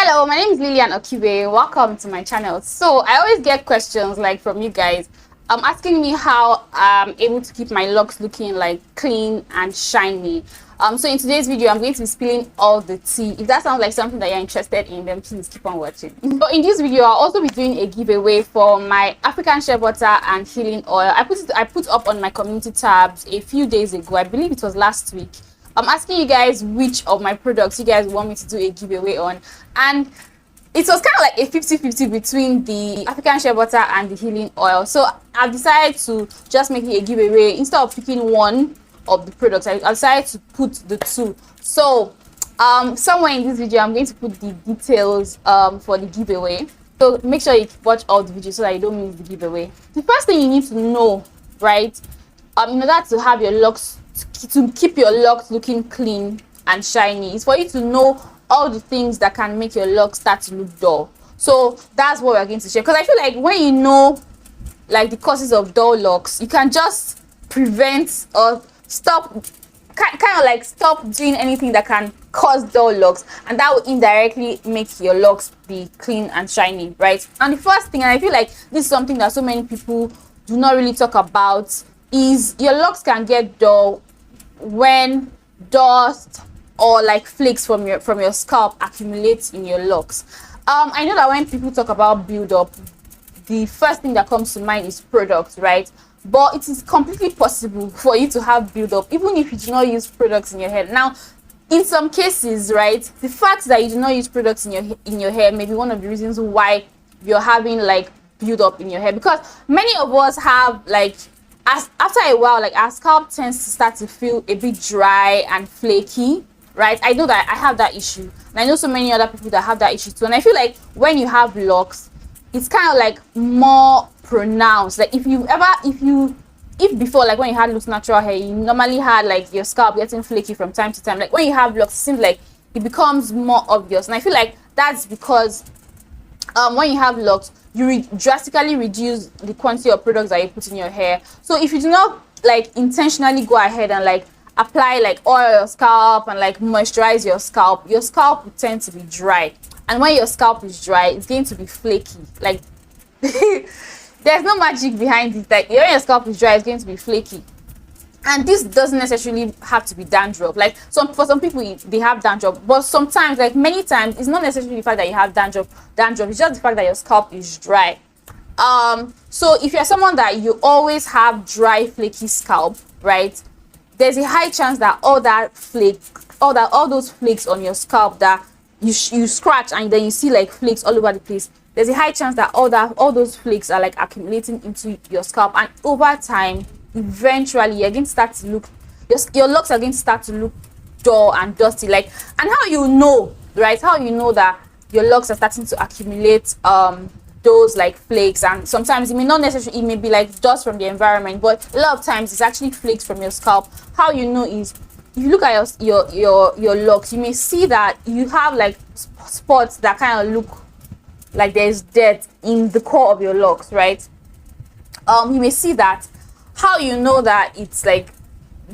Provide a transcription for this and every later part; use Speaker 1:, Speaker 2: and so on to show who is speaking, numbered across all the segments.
Speaker 1: Hello, my name is Lilian Okibe. Welcome to my channel. So I always get questions like from you guys asking me how I'm able to keep my locks looking like clean and shiny. So in today's video, I'm going to be spilling all the tea. If that sounds like something that you're interested in, then please keep on watching. So in this video, I'll also be doing a giveaway for my African shea butter and healing oil. I put up on my community tabs a few days ago. I believe it was last week. I'm asking you guys which of my products you guys want me to do a giveaway on, and it was kind of like a 50-50 between the African shea butter and the healing oil. So I've decided to just make it a giveaway. Instead of picking one of the products, I decided to put the two. So somewhere in this video, I'm going to put the details for the giveaway. So make sure you watch all the videos so that you don't miss the giveaway. The first thing you need to know, right, in order to have your locks, to keep your locks looking clean and shiny, is for you to know all the things that can make your locks start to look dull. So that's what we're going to share, because I feel like when you know like the causes of dull locks, you can just prevent or stop, kind of like stop doing anything that can cause dull locks, and that will indirectly make your locks be clean and shiny, right? And the first thing, and I feel like this is something that so many people do not really talk about, is your locks can get dull when dust or like flakes from your scalp accumulates in your locks. I know that when people talk about build-up, the first thing that comes to mind is products, right? But it is completely possible for you to have build-up even if you do not use products in your hair. Now, in some cases, right, the fact that you do not use products in your hair may be one of the reasons why you're having like build-up in your hair, because many of us have like, after a while, like our scalp tends to start to feel a bit dry and flaky, right? I know that I have that issue, and I know so many other people that have that issue too. And I feel like when you have locks, it's kind of like more pronounced. Like if before, like when you had loose natural hair, you normally had like your scalp getting flaky from time to time. Like when you have locks, it seems like it becomes more obvious. And I feel like that's because when you have locks, you drastically reduce the quantity of products that you put in your hair. So if you do not like intentionally go ahead and like apply like oil on your scalp and like moisturize your scalp will tend to be dry. And when your scalp is dry, it's going to be flaky. Like there's no magic behind it. Like when your scalp is dry, it's going to be flaky. And this doesn't necessarily have to be dandruff. Like for some people, they have dandruff, but sometimes, like many times, it's not necessarily the fact that you have dandruff. It's just the fact that your scalp is dry. So if you're someone that you always have dry, flaky scalp, right, there's a high chance that all those flakes on your scalp that you scratch and then you see like flakes all over the place, there's a high chance that all those flakes are like accumulating into your scalp, and over time, eventually you're going to start to look, your locks are going to start to look dull and dusty. Like, and how you know, right, how you know that your locks are starting to accumulate those like flakes, and sometimes it may not necessarily, it may be like dust from the environment, but a lot of times it's actually flakes from your scalp. How you know is, if you look at your locks, you may see that you have like spots that kind of look like there's dirt in the core of your locks, right? You may see that. How you know that it's like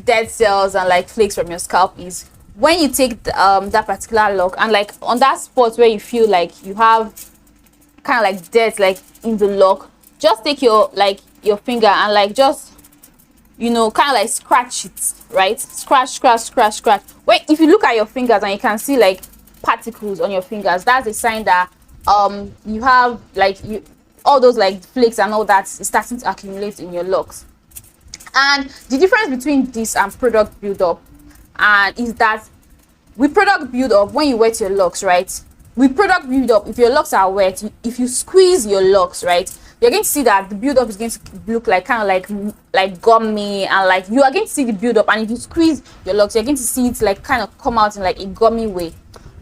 Speaker 1: dead cells and like flakes from your scalp is when you take that particular lock, and like on that spot where you feel like you have kind of like dirt like in the lock, just take your finger and like just, you know, kind of like scratch it, right? Scratch. When if you look at your fingers and you can see like particles on your fingers, that's a sign that you have like all those like flakes and all that is starting to accumulate in your locks. And the difference between this and product build-up is that with product build-up, when you wet your locks, right, with product build-up, if your locks are wet, if you squeeze your locks, right, you're going to see that the build-up is going to look like kind of like gummy, and like you are going to see the build-up, and if you squeeze your locks, you're going to see it like kind of come out in like a gummy way.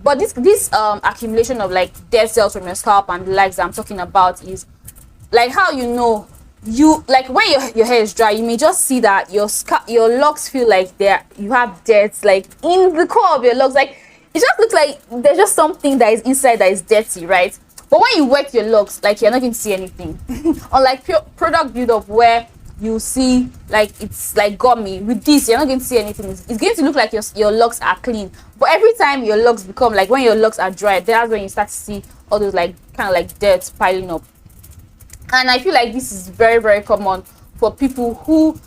Speaker 1: But this accumulation of like dead cells from your scalp and the likes that I'm talking about is like how you know. You like when your hair is dry, you may just see that your locks feel like you have dirt like in the core of your locks. Like it just looks like there's just something that is inside that is dirty, right? But when you wet your locks, like you're not going to see anything. Unlike pure product build-up, where you see like it's like gummy. With this, you're not going to see anything. It's going to look like your locks are clean. But every time your locks become like, when your locks are dry, that's when you start to see all those like kind of like dirt piling up. And I feel like this is very, very common for people who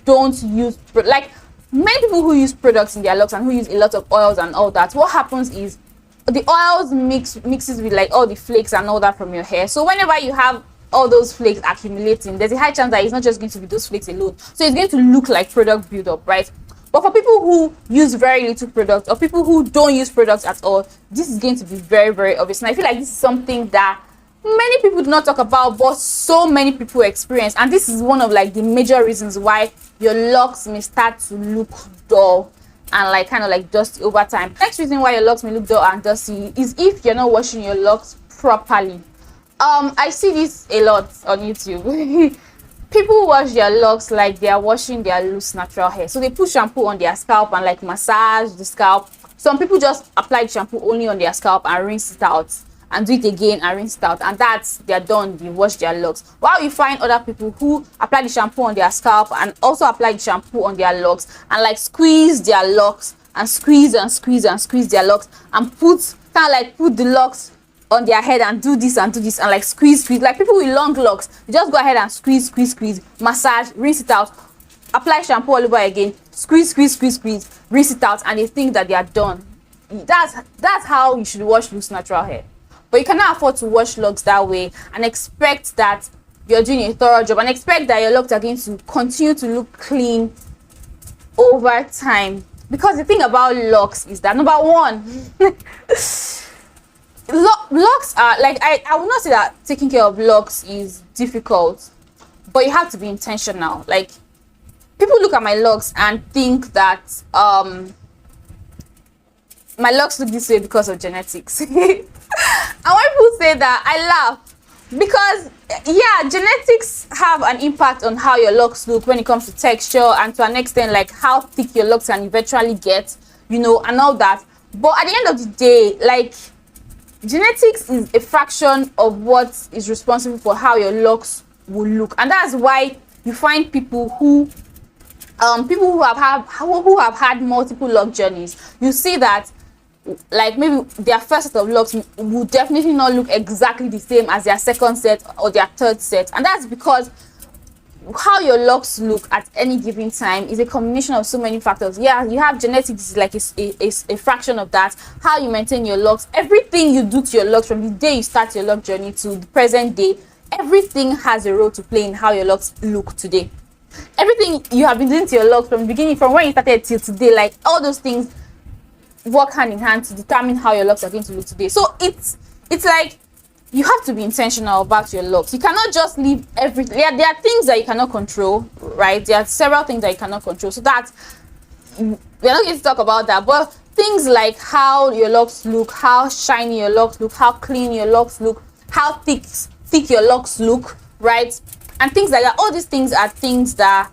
Speaker 1: don't use, like many people who use products in their locks and who use a lot of oils and all that. What happens is the oils mixes with like all the flakes and all that from your hair. So whenever you have all those flakes accumulating, there's a high chance that it's not just going to be those flakes alone. So it's going to look like product buildup, right? But for people who use very little product, or people who don't use products at all, this is going to be very, very obvious. And I feel like this is something that many people do not talk about, but so many people experience. And this is one of like the major reasons why your locks may start to look dull and like kind of like dusty over time. Next reason why your locks may look dull and dusty is if you're not washing your locks properly. I see this a lot on YouTube. People wash their locks like they are washing their loose natural hair. So they put shampoo on their scalp and like massage the scalp. Some people just apply the shampoo only on their scalp and rinse it out, and do it again and rinse it out, and that's, they're done, they wash their locks. While you find other people who apply the shampoo on their scalp and also apply the shampoo on their locks and like squeeze their locks and squeeze and squeeze and squeeze their locks and put kind of like put the locks on their head and do this and like squeeze. Like people with long locks, they just go ahead and squeeze, massage, rinse it out, apply shampoo all over again, squeeze, rinse it out, and they think that they are done. That's how you should wash loose natural hair. But you cannot afford to wash locks that way and expect that you're doing a thorough job and expect that your locks are going to continue to look clean over time. Because the thing about locks is that, number one, locks are like, I would not say that taking care of locks is difficult, but you have to be intentional. Like, people look at my locks and think that my locks look this way because of genetics. And when people say that, I laugh, because yeah, genetics have an impact on how your locks look when it comes to texture and to an extent like how thick your locks can eventually get, you know, and all that. But at the end of the day, like, genetics is a fraction of what is responsible for how your locks will look. And that's why you find people who have had multiple lock journeys. You see that like maybe their first set of locks will definitely not look exactly the same as their second set or their third set, and that's because how your locks look at any given time is a combination of so many factors. Yeah, you have genetics, like a fraction of that. How you maintain your locks, everything you do to your locks from the day you start your lock journey to the present day, everything has a role to play in how your locks look today. Everything you have been doing to your locks from the beginning, from when you started till today, like all those things work hand in hand to determine how your locks are going to look today. So it's like you have to be intentional about your locks. You cannot just leave everything. There are things that you cannot control, right? There are several things that you cannot control. So that we're not going to talk about that. But things like how your locks look, how shiny your locks look, how clean your locks look, how thick your locks look, right? And things like that. All these things are things that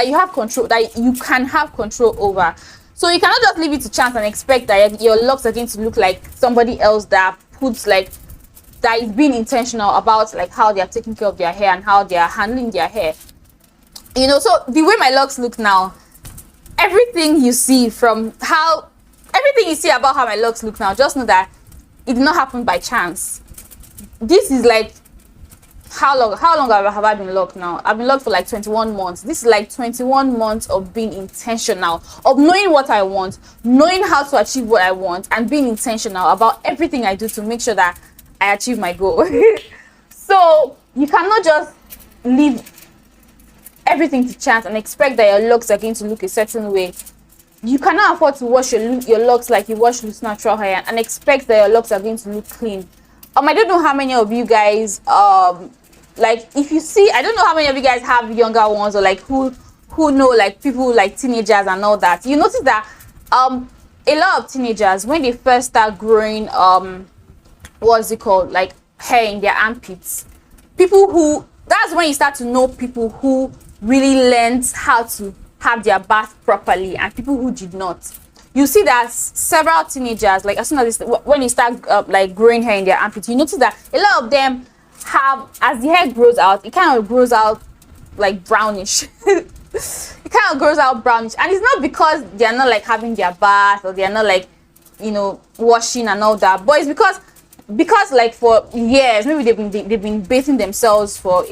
Speaker 1: you have control, that you can have control over. So you cannot just leave it to chance and expect that your locks are going to look like somebody else that is being intentional about like how they are taking care of their hair and how they are handling their hair. You know, so the way my locks look now, everything you see about how my locks look now, just know that it did not happen by chance. This is like, how long have I been locked now? I've been locked for like 21 months. This is like 21 months of being intentional, of knowing what I want, knowing how to achieve what I want, and being intentional about everything I do to make sure that I achieve my goal. So you cannot just leave everything to chance and expect that your locks are going to look a certain way. You cannot afford to wash your locks like you wash loose natural hair and expect that your locks are going to look clean. I don't know how many of you guys like, if you see, I don't know how many of you guys have younger ones, or like who know like people like teenagers and all that. You notice that a lot of teenagers, when they first start growing what's it called, like hair in their armpits, that's when you start to know people who really learned how to have their bath properly and people who did not. You see that several teenagers, like as soon as when they start like growing hair in their armpits, you notice that a lot of them have, as the hair grows out, it kind of grows out like brownish. It kind of grows out brownish, and it's not because they are not like having their bath, or they are not like, you know, washing and all that, but it's because like for years maybe they've been bathing themselves for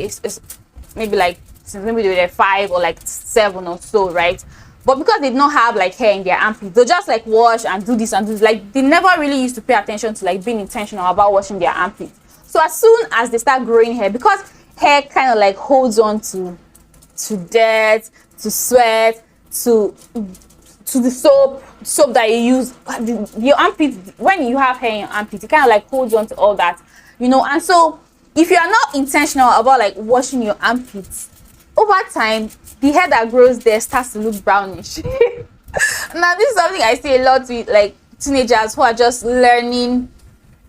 Speaker 1: maybe like since maybe they were like 5 or like 7 or so, right? But because they don't have like hair in their armpits, they'll just like wash and do this and do this. Like they never really used to pay attention to like being intentional about washing their armpits. So as soon as they start growing hair, because hair kind of like holds on to dirt, to sweat, to the soap that you use, your armpits, when you have hair in your armpits, it kind of like holds on to all that, you know. And so if you are not intentional about like washing your armpits, over time the hair that grows there starts to look brownish. Now this is something I see a lot with like teenagers who are just learning,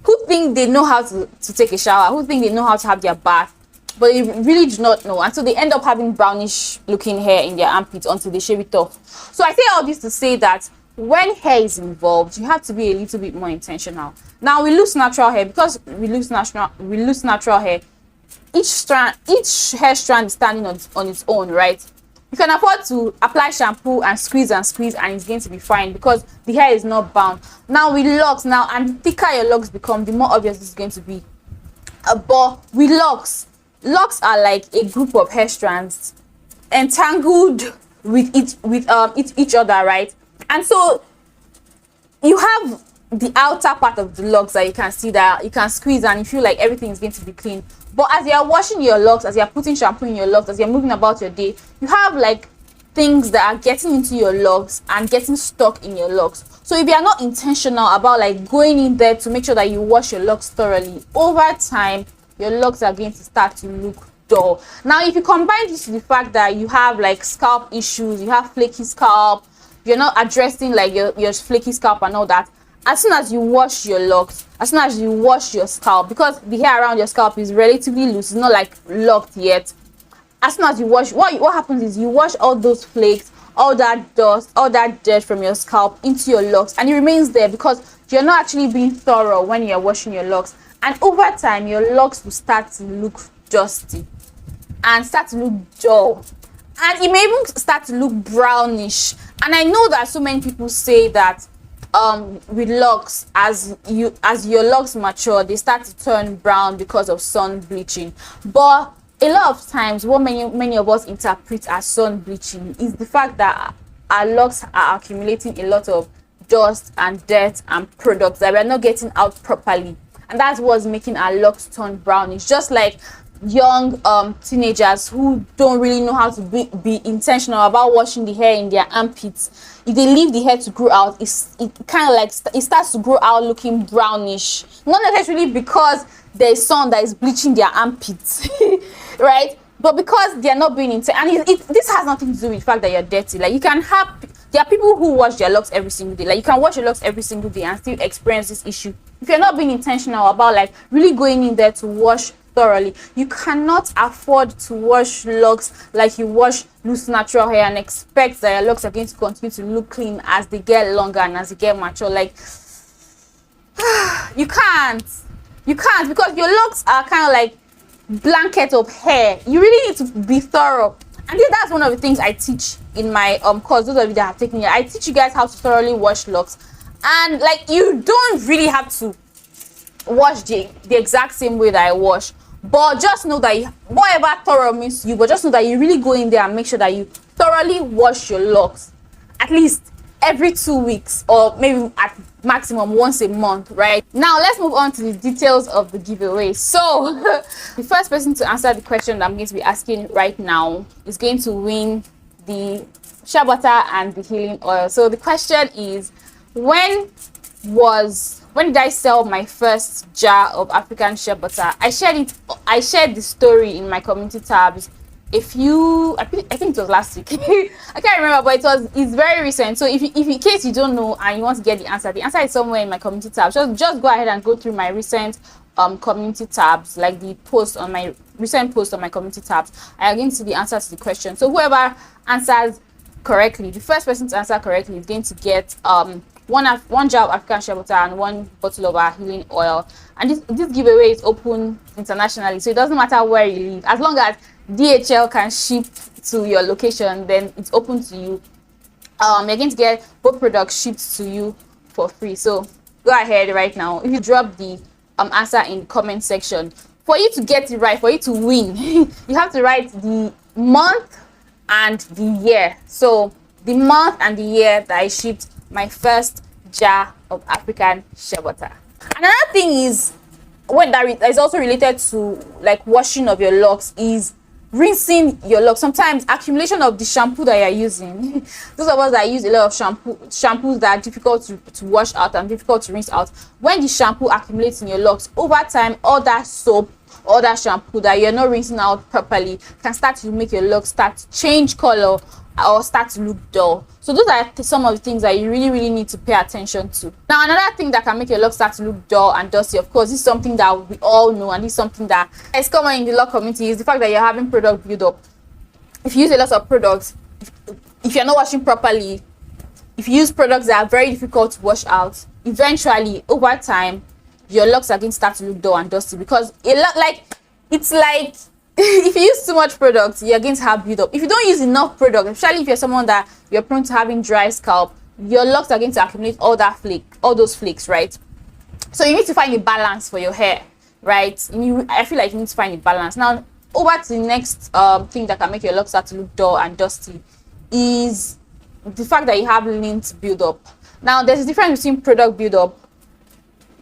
Speaker 1: who think they know how to take a shower, who think they know how to have their bath, but they really do not know, and so they end up having brownish looking hair in their armpits until they shave it off. So I say all this to say that when hair is involved, you have to be a little bit more intentional. Now we lose natural hair. Because we lose natural hair, each hair strand is standing on its own, right? You can afford to apply shampoo and squeeze, and it's going to be fine because the hair is not bound. Now with locks, and the thicker your locks become, the more obvious it's going to be. But with locks are like a group of hair strands entangled with each other, right? And so you have the outer part of the locks that you can see, that you can squeeze and you feel like everything is going to be clean. But as you're washing your locks, as you're putting shampoo in your locks, as you're moving about your day, you have like things that are getting into your locks and getting stuck in your locks. So if you are not intentional about like going in there to make sure that you wash your locks thoroughly, over time your locks are going to start to look dull. Now if you combine this with the fact that you have like scalp issues, you have flaky scalp, you're not addressing like your flaky scalp and all that, as soon as you wash your locks, as soon as you wash your scalp, because the hair around your scalp is relatively loose, it's not like locked yet, as soon as you wash, what happens is you wash all those flakes, all that dust, all that dirt from your scalp into your locks, and it remains there because you're not actually being thorough when you're washing your locks. And over time your locks will start to look dusty and start to look dull, and it may even start to look brownish. And I know that so many people say that with locks, as your locks mature, they start to turn brown because of sun bleaching. But a lot of times what many of us interpret as sun bleaching is the fact that our locks are accumulating a lot of dust and dirt and products that we're not getting out properly, and that's what's making our locks turn brownish. Just like young teenagers who don't really know how to be intentional about washing the hair in their armpits, if they leave the hair to grow out, it kind of like it starts to grow out looking brownish, not necessarily because there's sun that is bleaching their armpits, right? But because they are not being intentional. And this has nothing to do with the fact that you're dirty. Like there are people who wash their locks every single day. Like you can wash your locks every single day and still experience this issue. If you're not being intentional about like really going in there to wash thoroughly, you cannot afford to wash locks like you wash loose natural hair and expect that your locks are going to continue to look clean as they get longer and as they get mature. Like you can't, because your locks are kind of like blanket of hair. You really need to be thorough, and that's one of the things I teach in my course. Those of you that have taken it, I teach you guys how to thoroughly wash locks. And like you don't really have to wash the exact same way that I wash, but just know that whatever thorough means to you, but just know that you really go in there and make sure that you thoroughly wash your locks at least every 2 weeks, or maybe at maximum once a month, right? Now let's move on to the details of the giveaway. So the first person to answer the question that I'm going to be asking right now is going to win the shea butter and the healing oil. So the question is, when did I sell my first jar of African shea butter? I shared the story in my community tabs I think it was last week. I can't remember, but it's very recent. So if in case you don't know and you want to get the answer is somewhere in my community tabs. Just go ahead and go through my recent community tabs, like the post on my recent post on my community tabs. I am going to see the answer to the question. So whoever answers correctly, the first person to answer correctly is going to get one jar of African shea butter and 1 bottle of our healing oil. And this giveaway is open internationally, so it doesn't matter where you live, as long as DHL can ship to your location, then it's open to you. You're going to get both products shipped to you for free. So go ahead right now. If you drop the answer in the comment section, for you to get it right, for you to win, you have to write the month and the year. So the month and the year that I shipped my first jar of African shea butter. Another thing is, when that is also related to like washing of your locks, is rinsing your locks. Sometimes accumulation of the shampoo that you're using, those of us that use a lot of shampoos that are difficult to wash out and difficult to rinse out, when the shampoo accumulates in your locks over time, all that soap, all that shampoo that you're not rinsing out properly can start to make your locks start to change color or start to look dull. So those are some of the things that you really need to pay attention to. Now, another thing that can make your locks start to look dull and dusty, of course, this is something that we all know, and this is something that is common in the lock community, is the fact that you're having product buildup. If you use a lot of products, if you're not washing properly, if you use products that are very difficult to wash out, eventually over time your locks are going to start to look dull and dusty, because it's like if you use too much products, you're going to have build-up. If you don't use enough product, especially if you're someone that you're prone to having dry scalp, your locks are going to accumulate all those flakes, right? So you need to find a balance for your hair, right? I feel like you need to find a balance. Now, over to the next thing that can make your locks start to look dull and dusty is the fact that you have lint build-up. Now, there's a difference between product build-up,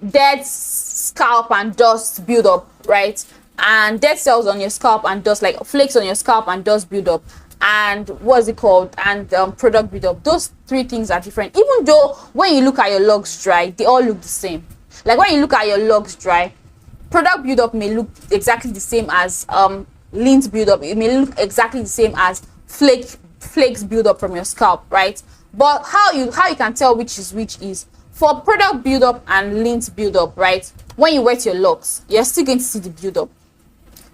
Speaker 1: dead scalp and dust build-up, right? And dead cells on your scalp and dust, like flakes on your scalp and dust build-up, and what's it called, and product build-up. Those three things are different, even though when you look at your locks dry, they all look the same. Like when you look at your locks dry, product build-up may look exactly the same as lint build-up. It may look exactly the same as flakes build-up from your scalp, right? But how you can tell which is for product build-up and lint build-up, right? When you wet your locks, you're still going to see the build-up.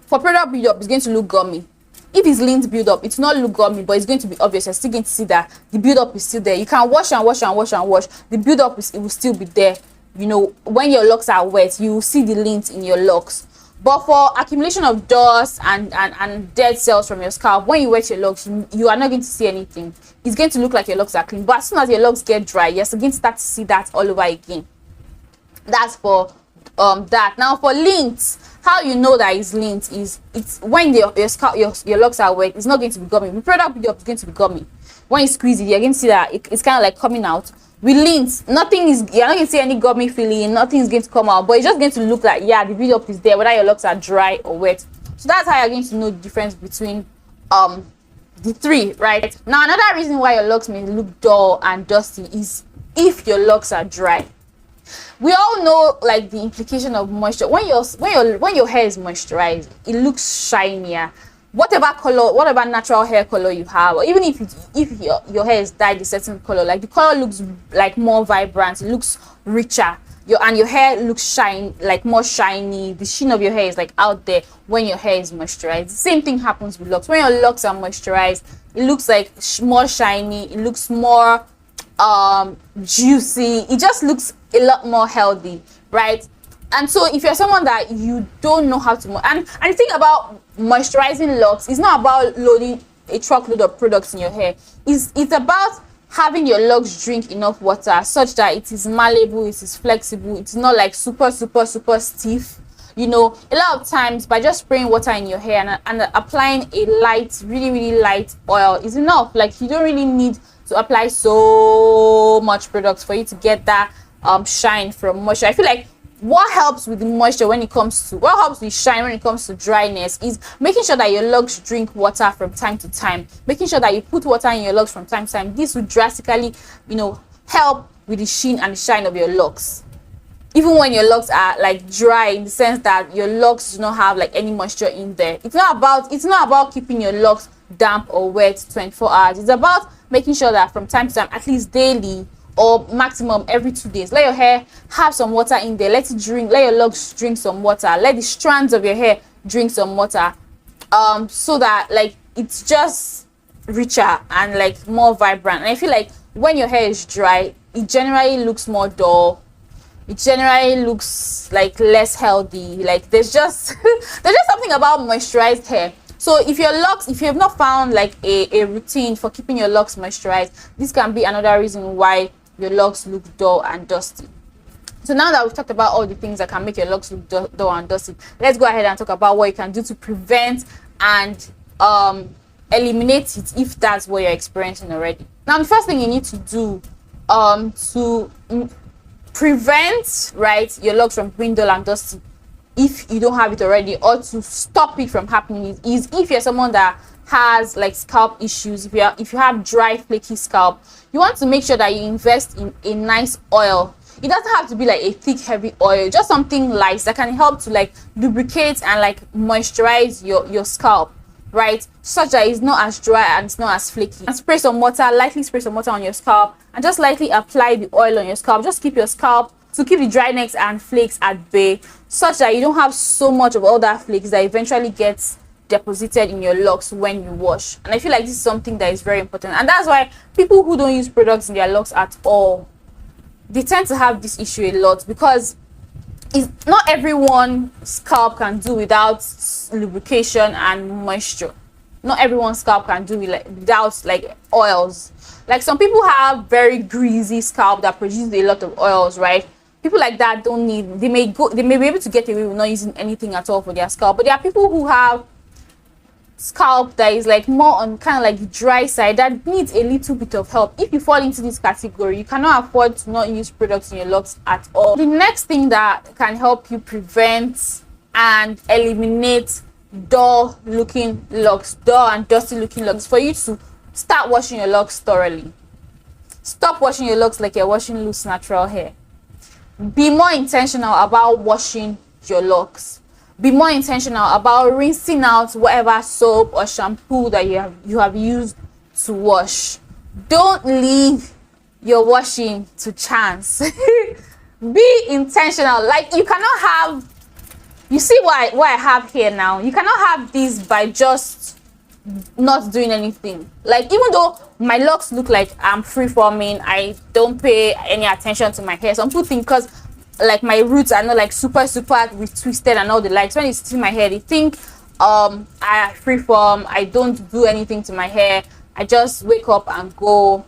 Speaker 1: For product build-up, it's going to look gummy. If it's lint build-up, it's not look gummy, but it's going to be obvious. You're still going to see that the build-up is still there. You can wash and wash and wash and wash. The build-up it will still be there. You know, when your locks are wet, you will see the lint in your locks. But for accumulation of dust and dead cells from your scalp, when you wet your locks, you are not going to see anything. It's going to look like your locks are clean. But as soon as your locks get dry, you're going to start to see that all over again. That's for that. Now, for lint, how you know that it's lint is it's when your locks are wet, it's not going to be gummy. With product build-up, it's going to be gummy. When you squeeze it, you're going to see that it's kind of like coming out. With lint, you're not going to see any gummy feeling, nothing is going to come out, but it's just going to look like, yeah, the build-up is there, whether your locks are dry or wet. So that's how you're going to know the difference between the three, right? Now, another reason why your locks may look dull and dusty is if your locks are dry. We all know like the implication of moisture. When your hair is moisturized, it looks shinier. Whatever color, whatever natural hair color you have, or even if your hair is dyed a certain color, like the color looks like more vibrant, it looks richer. Your hair looks more shiny. The sheen of your hair is like out there when your hair is moisturized. The same thing happens with locks. When your locks are moisturized, it looks like more shiny. It looks more juicy. It just looks a lot more healthy, right? And so if you're someone that you don't know how to and the thing about moisturizing locks is not about loading a truckload of products in your hair. It's about having your locks drink enough water such that it is malleable, it is flexible, it's not like super stiff. You know, a lot of times by just spraying water in your hair and applying a light, really light oil is enough. Like you don't really need to apply so much products for you to get that shine from moisture. I feel like what helps with the moisture what helps with shine when it comes to dryness is making sure that your locks drink water from time to time, making sure that you put water in your locks from time to time. This will drastically, help with the sheen and the shine of your locks. Even when your locks are like dry, in the sense that your locks do not have like any moisture in there. It's not about keeping your locks damp or wet 24 hours. It's about making sure that from time to time, at least daily or maximum every 2 days, let your hair have some water in there. Let your locks drink some water. Let the strands of your hair drink some water, so that like it's just richer and like more vibrant. And I feel like when your hair is dry, it generally looks more dull. It generally looks like less healthy. Like there's just something about moisturized hair So if your locks, if you have not found like a routine for keeping your locks moisturized, this can be another reason why your locks look dull and dusty. So now that we've talked about all the things that can make your locks look dull and dusty, let's go ahead and talk about what you can do to prevent and eliminate it if that's what you're experiencing already. Now, the first thing you need to do to prevent, right, your locks from being dull and dusty, if you don't have it already, or to stop it from happening, is if you're someone that has like scalp issues, if you have dry flaky scalp, you want to make sure that you invest in a nice oil. It doesn't have to be like a thick heavy oil, just something light that can help to like lubricate and like moisturize your scalp, right, such that it's not as dry and it's not as flaky. And spray some water, lightly spray some water on your scalp, and just lightly apply the oil on your scalp. Just keep your scalp to keep the dryness and flakes at bay, such that you don't have so much of all that flakes that eventually gets deposited in your locks when you wash. And I feel like this is something that is very important, and that's why people who don't use products in their locks at all, they tend to have this issue a lot, because it's not everyone's scalp can do without lubrication and moisture. Not everyone's scalp can do without like oils. Like some people have very greasy scalp that produces a lot of oils, right? People like that don't need, they may be able to get away with not using anything at all for their scalp. But there are people who have scalp that is like more on kind of like the dry side that needs a little bit of help. If you fall into this category, you cannot afford to not use products in your locks at all. The next thing that can help you prevent and eliminate dull looking locks, dull and dusty looking locks, for you to start washing your locks thoroughly. Stop washing your locks like you're washing loose natural hair. Be more intentional about washing your locks. Be more intentional about rinsing out whatever soap or shampoo that you have used to wash. Don't leave your washing to chance. Be intentional. Like, you cannot have, you see what I have here now? You cannot have this by just not doing anything. Like, even though my locks look like I'm free-forming, I don't pay any attention to my hair. Some people think because like my roots are not like super twisted and all the likes, when you see my hair, they think I freeform, I don't do anything to my hair, I just wake up and go.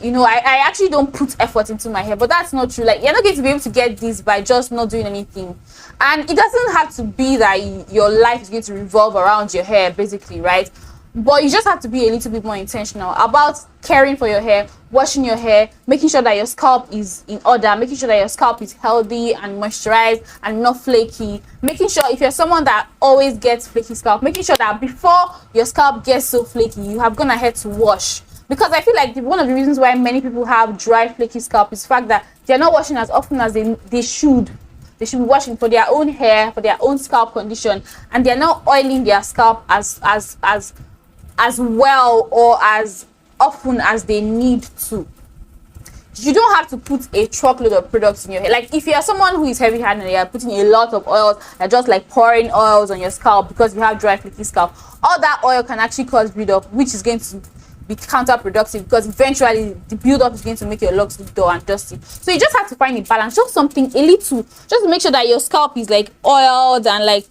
Speaker 1: You know, I actually don't put effort into my hair, but that's not true. Like, you're not going to be able to get this by just not doing anything. And it doesn't have to be that your life is going to revolve around your hair, basically, right? But you just have to be a little bit more intentional about caring for your hair, washing your hair, making sure that your scalp is in order, making sure that your scalp is healthy and moisturized and not flaky. Making sure, if you're someone that always gets flaky scalp, making sure that before your scalp gets so flaky, you have gone ahead to wash. Because I feel like one of the reasons why many people have dry, flaky scalp is the fact that they're not washing as often as they should. They should be washing for their own hair, for their own scalp condition, and they're not oiling their scalp as well or as often as they need to. You don't have to put a truckload of products in your hair. Like, if you're someone who is heavy-handed and you're putting a lot of oils, you're just like pouring oils on your scalp because you have dry, flaky scalp, all that oil can actually cause buildup, which is going to be counterproductive, because eventually the buildup is going to make your locks look dull and dusty. So you just have to find a balance, just something a little, just to make sure that your scalp is like oiled and like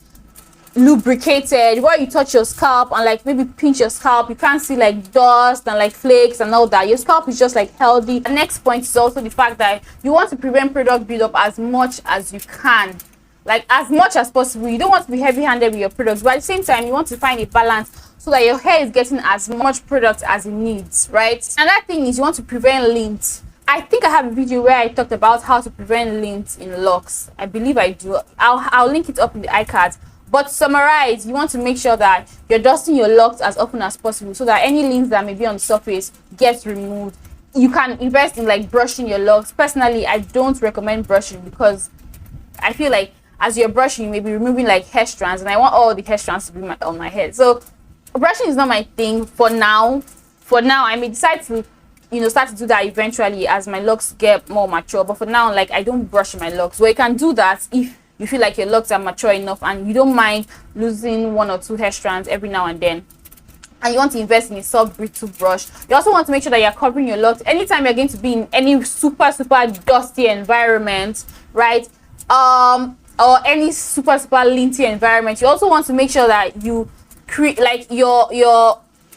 Speaker 1: lubricated. Where you touch your scalp and like maybe pinch your scalp, you can't see like dust and like flakes and all that. Your scalp is just like healthy. The next point is also the fact that you want to prevent product buildup as much as you can, like as much as possible. You don't want to be heavy-handed with your products, but at the same time you want to find a balance so that your hair is getting as much product as it needs, right? Another thing is you want to prevent lint. I think I have a video where I talked about how to prevent lint in locks. I believe I do. I'll link it up in the iCards. But to summarize, you want to make sure that you're dusting your locks as often as possible so that any lint that may be on the surface gets removed. You can invest in like brushing your locks. Personally, I don't recommend brushing because I feel like as you're brushing, you may be removing like hair strands, and I want all the hair strands to be on my head. So brushing is not my thing for now. For now, I may decide to, you know, start to do that eventually as my locks get more mature. But for now, like, I don't brush my locks. Well, you can do that if you feel like your locks are mature enough and you don't mind losing 1 or 2 hair strands every now and then, and you want to invest in a soft brittle brush. You also want to make sure that you're covering your locks anytime you're going to be in any super dusty environment, right? Or any super linty environment. You also want to make sure that you create like your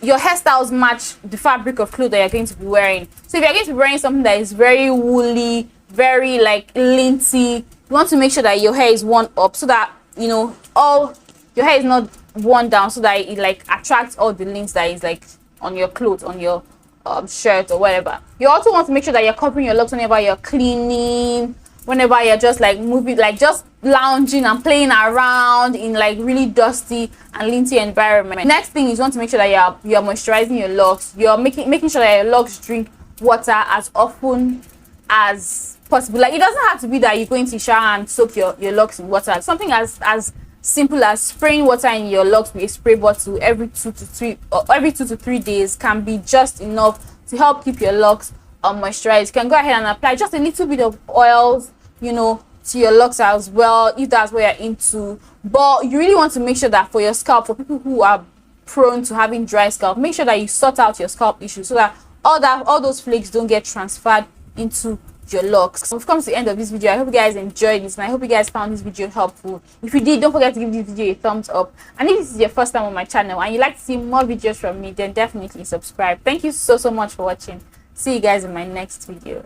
Speaker 1: hairstyles match the fabric of clothes that you're going to be wearing. So if you're going to be wearing something that is very woolly, very like linty, you want to make sure that your hair is worn up, so that you know all your hair is not worn down, so that it like attracts all the lints that is like on your clothes, on your shirt or whatever. You also want to make sure that you're covering your locks whenever you're cleaning, whenever you're just like moving, like just lounging and playing around in like really dusty and linty environment. Next thing is you want to make sure that you're moisturizing your locks. You're making sure that your locks drink water as often as possible. Like it doesn't have to be that you're going to shower and soak your locks in water. Something as simple as spraying water in your locks with a spray bottle every 2 to 3 days can be just enough to help keep your locks moisturized. You can go ahead and apply just a little bit of oils, you know, to your locks as well, if that's what you're into. But you really want to make sure that for your scalp, for people who are prone to having dry scalp, make sure that you sort out your scalp issues so that all those flakes don't get transferred into your locks. So we've come to the end of this video. I hope you guys enjoyed this, and I hope you guys found this video helpful. If you did, don't forget to give this video a thumbs up, and if this is your first time on my channel and you'd like to see more videos from me, then definitely subscribe. Thank you so much for watching. See you guys in my next video.